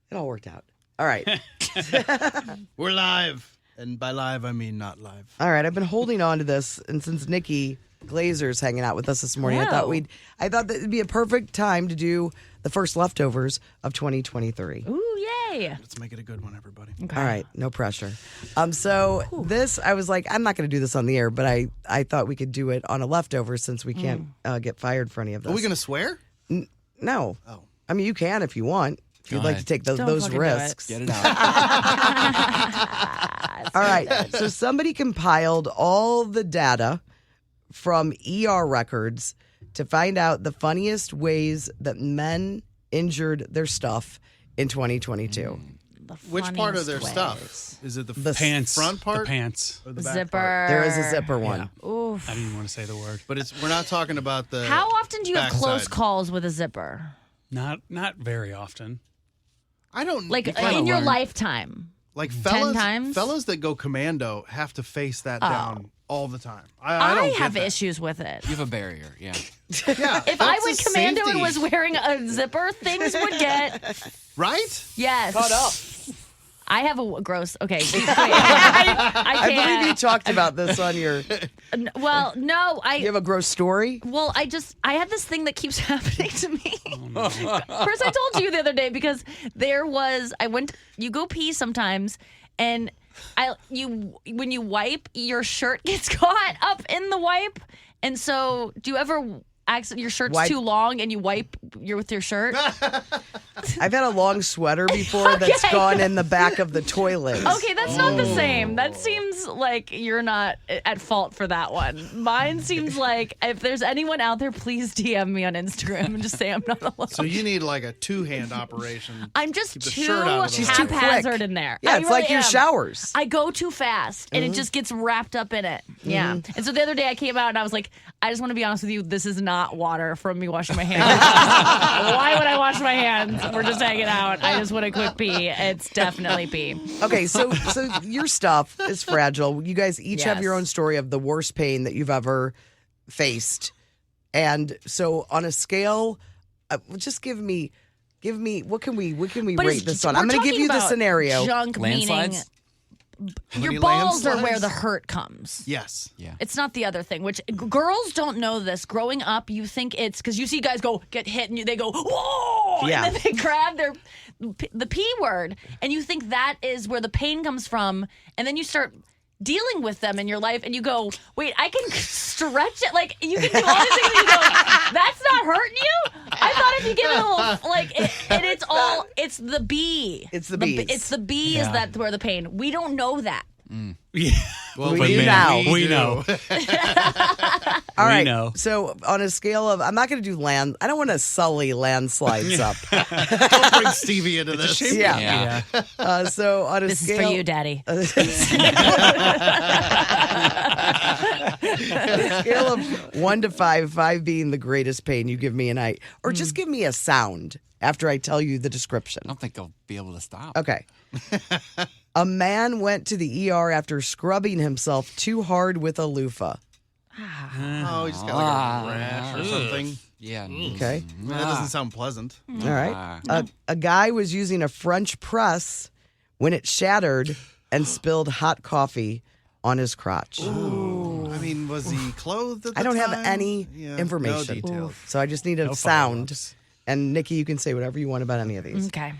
It all worked out. All right. We're live. And by live, I mean not live. All right. I've been holding on to this. And since Nikki Glazer's hanging out with us this morning, I thought that it'd be a perfect time to do the first leftovers of 2023. Ooh, yay. Let's make it a good one, everybody. Okay. All right. No pressure. This, I was like, I'm not going to do this on the air, but I thought we could do it on a leftover since we can't get fired for any of this. Are we going to swear? No. Oh. I mean, you can if you want. If you'd like to take those risks. Get it out. All right. So somebody compiled all the data from ER records to find out the funniest ways that men injured their stuff in 2022. Which part of their stuff? Is it the pants, front part? The pants. Or the back Zipper. part? There is a zipper one. Yeah. Oof. I didn't want to say the word. But we're not talking about the How often do you have close backside. calls with a zipper? Not very often. I don't Like kinda in your learn. lifetime? like 10 fellas. times? Fellas that go commando have to face that down all the time. I don't get have that. issues with it. You have a barrier, yeah. Yeah, If I that's went a commando safety. and was wearing a zipper, things would get right. yes. Caught up. I have a gross. Okay, wait, I I believe can't. you talked about this on your. Well, no, You have a gross story? Well, I have this thing that keps happening to me. First, I told you the other day because you go pee sometimes, and when you wipe, your shirt gets caught up in the wipe, and so do you ever your shirt's too long and you wipe with your shirt? I've had a long sweater before that's gone in the back of the toilet. Okay, that's not the same. That seems like you're not at fault for that one. Mine seems like if there's anyone out there, please DM me on Instagram and just say I'm not alone. So you need like a two-hand operation. I'm just Keep the too shirt out of the way. She's too quick. haphazard in there. Yeah, I it's really like your am. showers. I go too fast and it just gets wrapped up in it. Yeah. And so the other day I came out and I was like, I just want to be honest with you. This is not water from me washing my hands. Why would I wash my hands? We're just hanging out. I just want a quick pee. It's definitely pee. Okay, so your stuff is fragile. You guys each have Yes. your own story of the worst pain that you've ever faced. And so on a scale, just give me what can we rate this on? I'm going to give you the scenario. Junk Landslides? meaning How your many balls are where landslides? the hurt comes. Yes. Yeah. It's not the other thing, which girls don't know this. Growing up, you think it's because you see guys get hit and they go, whoa! Yeah. And then they grab the P word, and you think that is where the pain comes from. And then you start dealing with them in your life, and you go, wait, I can stretch it. Like, you can do all these things, and you go, that's not hurting you? I thought if you give it a little, it's the B. It's the B's. It's the B is that where the pain. We don't know that. Yeah. Well, We but do man, now. We know. All right. know. So on a scale of, I'm not going to do I don't want to sully landslides up. Don't bring Stevie into this. Yeah. So on a This scale. is for you, Daddy. Scale of 1 to 5, 5 being the greatest pain, you give me a night. Or just give me a sound after I tell you the description. I don't think they'll be able to stop. Okay. A man went to the ER after scrubbing himself too hard with a loofah. Oh, he just got like a rash or something. Yeah. Okay. I mean, that doesn't sound pleasant. All right. A guy was using a French press when it shattered and spilled hot coffee on his crotch. Ooh. I mean, was he clothed at the I don't time? have any Yeah, information. No details. So I just need a No sound. follow-ups. And Nikki, you can say whatever you want about any of these. Okay.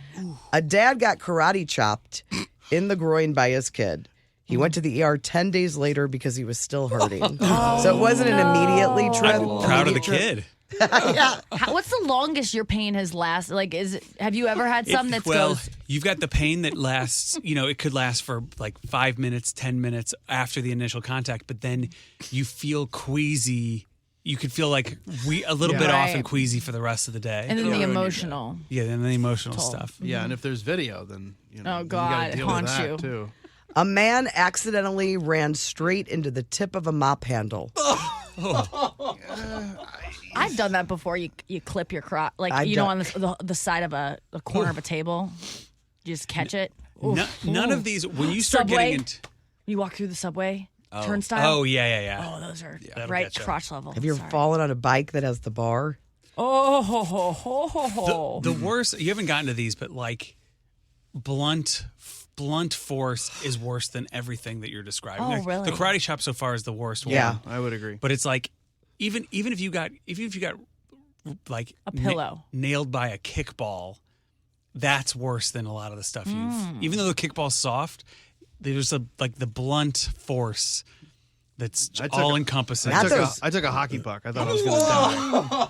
A dad got karate chopped in the groin by his kid. He went to the ER 10 days later because he was still hurting. So it wasn't an immediately trip. I'm proud of the immediate trip. kid. Yeah. What's the longest your pain has lasted? Like, have you ever had some that goes? You've got the pain that lasts, it could last for like 5 minutes, 10 minutes after the initial contact, but then you feel queasy. You could feel like a little bit off Right. and queasy for the rest of the day. And then the emotional. Yeah, and the emotional stuff. Yeah, and if there's video, then Oh, you God, gotta it deal with haunts that you. too. A man accidentally ran straight into the tip of a mop handle. I've done that before. You clip your crotch, like I've on done- the side of a corner of a table. You just catch it. None of these, when you start Subway. getting into... You walk through the subway turnstile. Oh, yeah. Oh, those are that'll right get ya. crotch level. Have you ever Sorry. fallen on a bike that has the bar? Oh, ho, ho, ho, ho, ho. The worst, you haven't gotten to these, but like blunt force is worse than everything that you're describing. Oh, really? The karate chop so far is the worst Yeah. one. I would agree. But it's like even if you got like A pillow. nailed by a kickball, that's worse than a lot of the stuff you've. Even though the kickball's soft, there's like the blunt force that's all encompassing. I took a hockey puck. I thought I was going to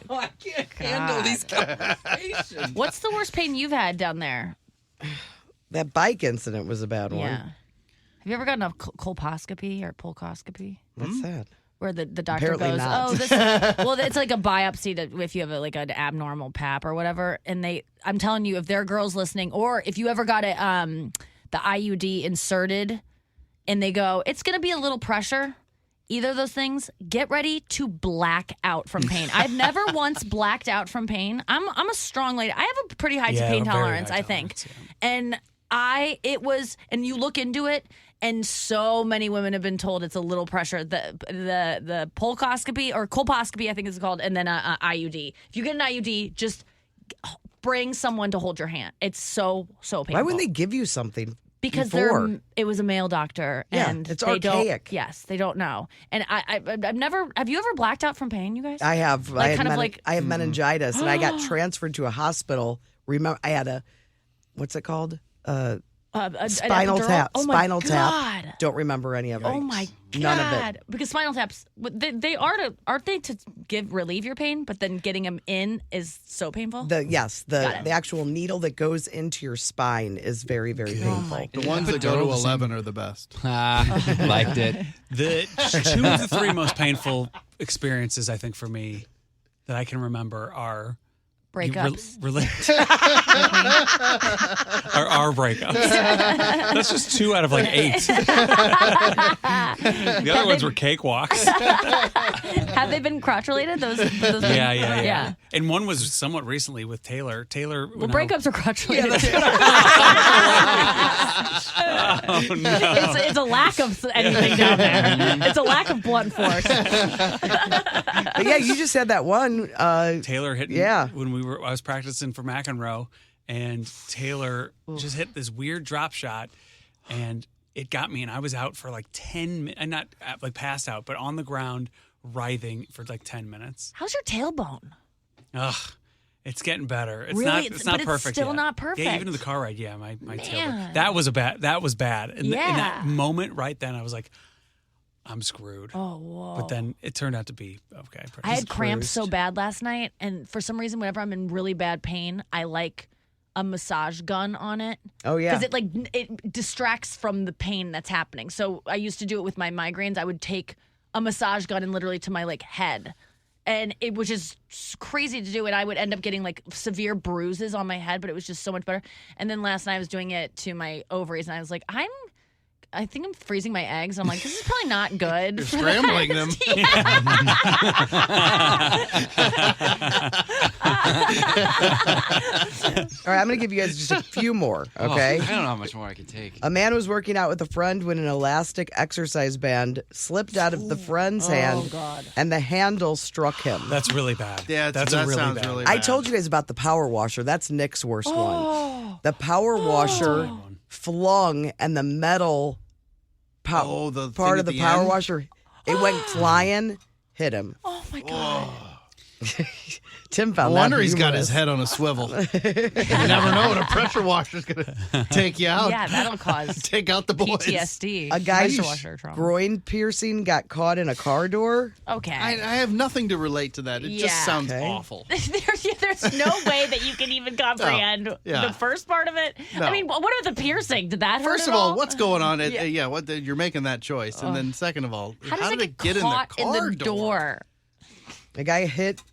die. I can't handle these conversations. What's the worst pain you've had down there? That bike incident was a bad one. Yeah. Have you ever gotten a colposcopy or pulcoscopy? What's that? Where the doctor Apparently goes, not. oh, this. Well, it's like a biopsy to, if you have like an abnormal pap or whatever. And I'm telling you, if there are girls listening, or if you ever got the IUD inserted, and they go, it's going to be a little pressure. Either of those things, get ready to black out from pain. I've never once blacked out from pain. I'm a strong lady. I have a pretty high pain very tolerance, high I think. tolerance, And you look into it, and so many women have been told it's a little pressure. The pulcoscopy or colposcopy, I think it's called, and then a IUD. If you get an IUD, just bring someone to hold your hand. It's so painful. Why wouldn't they give you something? Because before? it was a male doctor, Yeah, and it's they archaic. don't. Yes, they don't know. And I've never. Have you ever blacked out from pain, you guys? I have. Like, I had kind of like- I have meningitis, and I got transferred to a hospital. Remember, I had what's it called? An Spinal epidural? tap. Oh my Spinal God. tap. Don't remember any of it. Oh my God! None of it. Because spinal taps, aren't they to relieve your pain? But then getting them in is so painful. The Got it. actual needle that goes into your spine is very, very painful. The ones that go to 11 are the best. Liked it. The two of the three most painful experiences, I think, for me that I can remember are Breakups. are our breakups. That's just 2 out of like 8. The other ones were cakewalks. Have they been crotch related? Those Yeah. And one was somewhat recently with Taylor. Taylor. Well, breakups are crotch related. Oh no. It's a lack of anything down there. It's a lack of blunt force. But yeah, you just had that one. Taylor hit me when I was practicing for McEnroe, and Taylor just hit this weird drop shot, and it got me, and I was out for like 10 minutes, not like passed out, but on the ground writhing for like 10 minutes. How's your tailbone? Ugh. It's getting better. It's Really? not But it's perfect still yet. not perfect. Yeah, even in the car ride, my tailbone. Man. That was bad. And in Yeah. that moment right then I was like, I'm screwed. Oh, whoa. But then it turned out to be okay. I had cramps so bad last night, and for some reason, whenever I'm in really bad pain, I like a massage gun on it. Oh yeah, Because it distracts from the pain that's happening. So I used to do it with my migraines. I would take a massage gun and literally to my like head. And it was just crazy to do. And I would end up getting like severe bruises on my head, but it was just so much better. And then last night I was doing it to my ovaries, and I was like, I think I'm freezing my eggs. And I'm like, this is probably not good. You're scrambling them. All right, I'm going to give you guys just a few more, okay? I don't know how much more I can take. A man was working out with a friend when an elastic exercise band slipped out of the friend's hand, and the handle struck him. That's really bad. Yeah, that's that a really sounds bad. really I bad. told you guys about the power washer. That's Nick's worst one. The power washer flung, and the metal the part thing of at the the power end? washer, it went flying, hit him. Oh my God. Tim No found wonder that he's got humorous. his head on a swivel. You never know when a pressure washer's going to take you out. Yeah, that'll cause Take out the boys. PTSD. A guy's Pressure washer trauma. groin piercing got caught in a car door. Okay. I have nothing to relate to that. It just Yeah. sounds Okay. awful. There's no way that you can even comprehend Yeah. the first part of it. No. I mean, what about the piercing? Did that hurt First at of all, all? what's going on? You're making that choice. And then second of all, How does did it get in the caught in car the door? A guy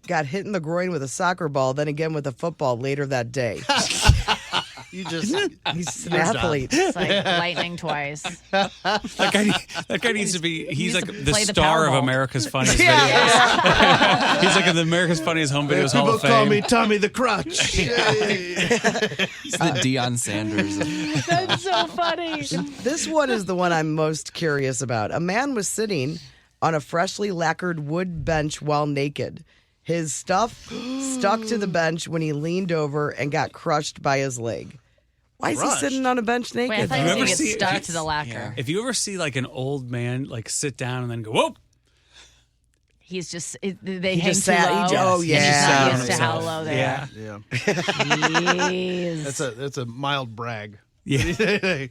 got hit in the groin with a soccer ball, then again with a football later that day. You just He's an Good job. athlete. It's like lightning twice. That guy needs to be. He's Needs like to the play the star of Powerball. America's Funniest Videos. He's like in the America's Funniest Home Videos Hall people of Fame. call me Tommy the Crutch. He's the Deion Sanders. That's so funny. This one is the one I'm most curious about. A man was sitting on a freshly lacquered wood bench while naked. His stuff stuck to the bench when he leaned over and got crushed by his leg. Why is Crushed? he sitting on a bench naked? Wait, I thought you You were ever going to see- get stuck to the lacquer. Yeah. If you ever see like an old man like sit down and then go, whoa, He's just, they He hang just too sat- he low. ju- oh, And yeah. he's Sat not on used to how himself. low they Yeah. Yeah. are. Jeez. That's a mild brag. yeah.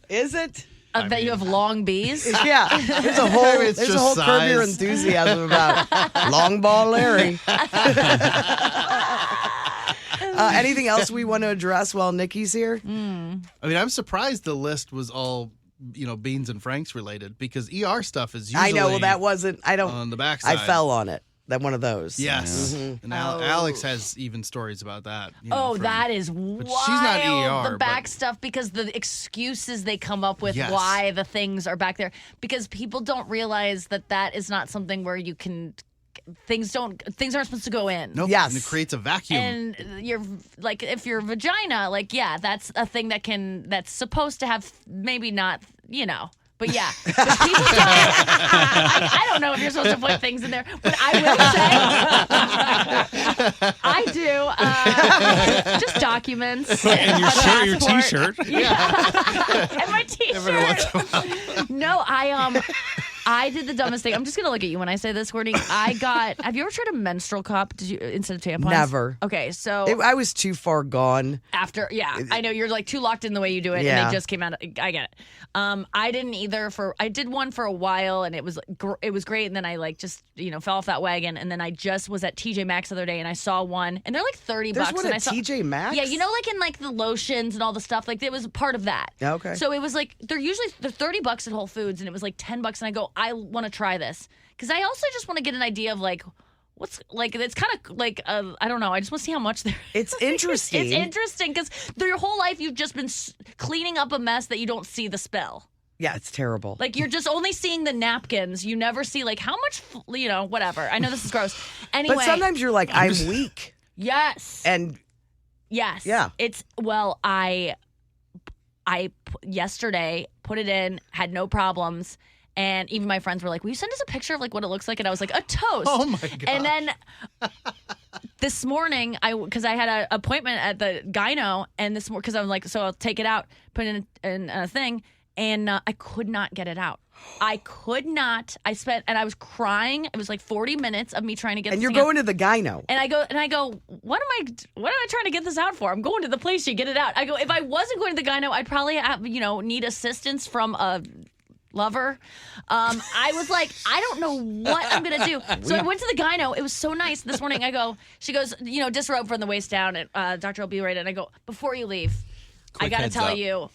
Is it? That you have long bees? Yeah. There's a whole It's there's a just whole Curb Your size. Enthusiasm about Long Ball Larry. Anything else we want to address while Nikki's here? I mean, I'm surprised the list was all, Beans and Franks related because ER stuff is usually I know. Well, that wasn't. I don't. on the backside. I fell on it. That one of those. Yes. And Alex has even stories about that. Oh, from- that is wild. But she's not ER. The back but- stuff, because the excuses they come up with Yes. why the things are back there. Because people don't realize that is not something where you can. Things aren't supposed to go in. Nope. Yes. And it creates a vacuum. And you're like, if your vagina, like, yeah, that's a thing that's supposed to have, maybe not, But yeah, but people don't. I don't know if you're supposed to put things in there, but I will say I do. Just documents And your shirt, your passport. T-shirt. And my T-shirt. No, I did the dumbest thing. I'm just gonna look at you when I say this, Courtney. Have you ever tried a menstrual cup? Did you instead of tampons? Never. Okay, so I was too far gone. after, I know you're like too locked in the way you do it, Yeah. and they just came out. I get it. I didn't either. I did one for a while, and it was great, and then I just fell off that wagon, and then I just was at TJ Maxx the other day, and I saw one, and they're like $30. There's one and at I saw, TJ Maxx? Yeah, like in like the lotions and all the stuff, like it was part of that. Okay. So it was like they're $30 at Whole Foods, and it was like $10, and I go, I want to try this because I also just want to get an idea of like. What's like? It's kind of like I don't know. I just want to see how much there. It's interesting. It's interesting because your whole life you've just been cleaning up a mess that you don't see the spill. Yeah, it's terrible. Like you're just only seeing the napkins. You never see like how much. Whatever. I know this is gross. Anyway, but sometimes you're like, I'm weak. yes, And yes, Yeah. It's yesterday put it in, had no problems. And even my friends were like, will you send us a picture of like what it looks like? And I was like, a toast. Oh my God. And then this morning, because I had an appointment at the gyno, and because I was like, so I'll take it out, put it in a thing, and I could not get it out. I could not. And I was crying. It was like 40 minutes of me trying to get. and this you're thing out. going to the gyno. And I go, what am I trying to get this out for? I'm going to the place you get it out. I go, if I wasn't going to the gyno, I'd probably have, need assistance from a lover. I was like, I don't know what I'm gonna do. So I went to the gyno. It was so nice this morning. She goes, disrobe from the waist down, and doctor will be right in. And I go, before you leave, I gotta heads tell up. you,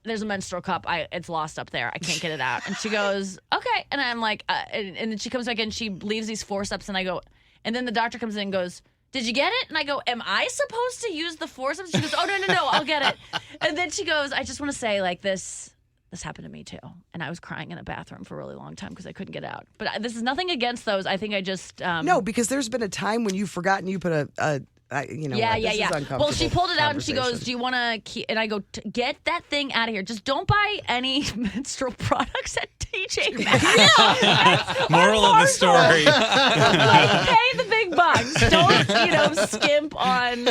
there's a menstrual cup. It's lost up there. I can't get it out. And she goes, okay. And I'm like, and then she comes back in. She leaves these forceps, and I go, and then the doctor comes in and goes, did you get it? And I go, am I supposed to use the forceps? She goes, oh, no, I'll get it. And then she goes, I just want to say, like, this happened to me too. And I was crying in a bathroom for a really long time because I couldn't get out. But this is nothing against those. I think I just... No, because there's been a time when you've forgotten you put Yeah. Well, she pulled it out and she goes, do you want to keep... And I go, get that thing out of here. Just don't buy any menstrual products at TJ Maxx. Moral of the story. Like, pay the big bucks. Don't, skimp on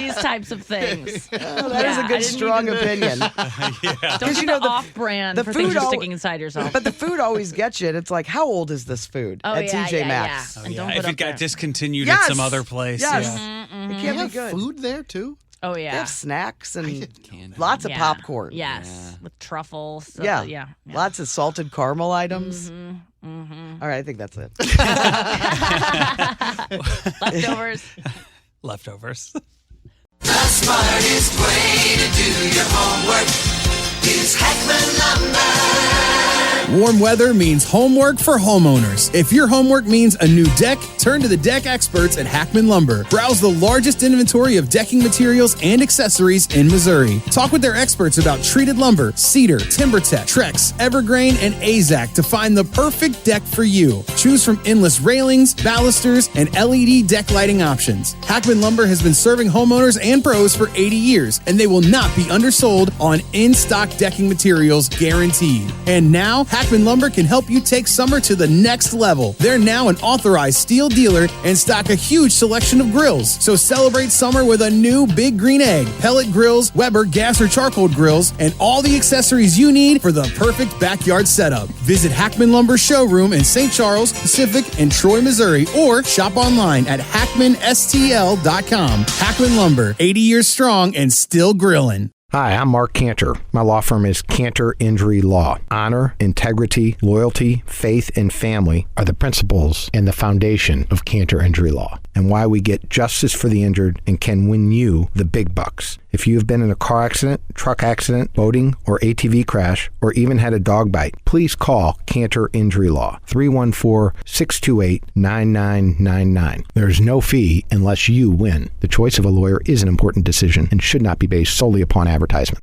these types of things. That is a good, strong opinion. Don't 'Cause, do you know, the off-brand the for food things you're al- sticking inside yourself. But the food always gets you. And it's like, how old is this food Oh, at yeah, TJ yeah, Maxx? yeah. Oh, And don't yeah. put If up it got there. discontinued Yes. at some other place. Yes. Yeah. It can't They be have good. food there too. Oh, They yeah. have snacks and Candy. lots of Yeah. popcorn. Yes, Yeah. with truffles. Yeah. Yeah. Lots of salted caramel items. Mm-hmm. All right, I think that's it. Leftovers. Leftovers. The smartest way to do your homework is Heckman Lumber. Warm weather means homework for homeowners. If your homework means a new deck, turn to the deck experts at Hackman Lumber. Browse the largest inventory of decking materials and accessories in Missouri. Talk with their experts about treated lumber, cedar, TimberTech, Trex, Evergreen, and AZAC to find the perfect deck for you. Choose from endless railings, balusters, and LED deck lighting options. Hackman Lumber has been serving homeowners and pros for 80 years, and they will not be undersold on in-stock decking materials guaranteed. And now, Hackman Hackman Lumber can help you take summer to the next level. They're now an authorized steel dealer and stock a huge selection of grills. So celebrate summer with a new Big Green Egg, pellet grills, Weber gas or charcoal grills, and all the accessories you need for the perfect backyard setup. Visit Hackman Lumber Showroom in St. Charles, Pacific, and Troy, Missouri, or shop online at hackmanstl.com. Hackman Lumber, 80 years strong and still grilling. Hi, I'm Mark Cantor. My law firm is Cantor Injury Law. Honor, integrity, loyalty, faith, and family are the principles and the foundation of Cantor Injury Law, and why we get justice for the injured and can win you the big bucks. If you have been in a car accident, truck accident, boating, or ATV crash, or even had a dog bite, please call Cantor Injury Law, 314-628-9999. There is no fee unless you win. The choice of a lawyer is an important decision and should not be based solely upon advertisement.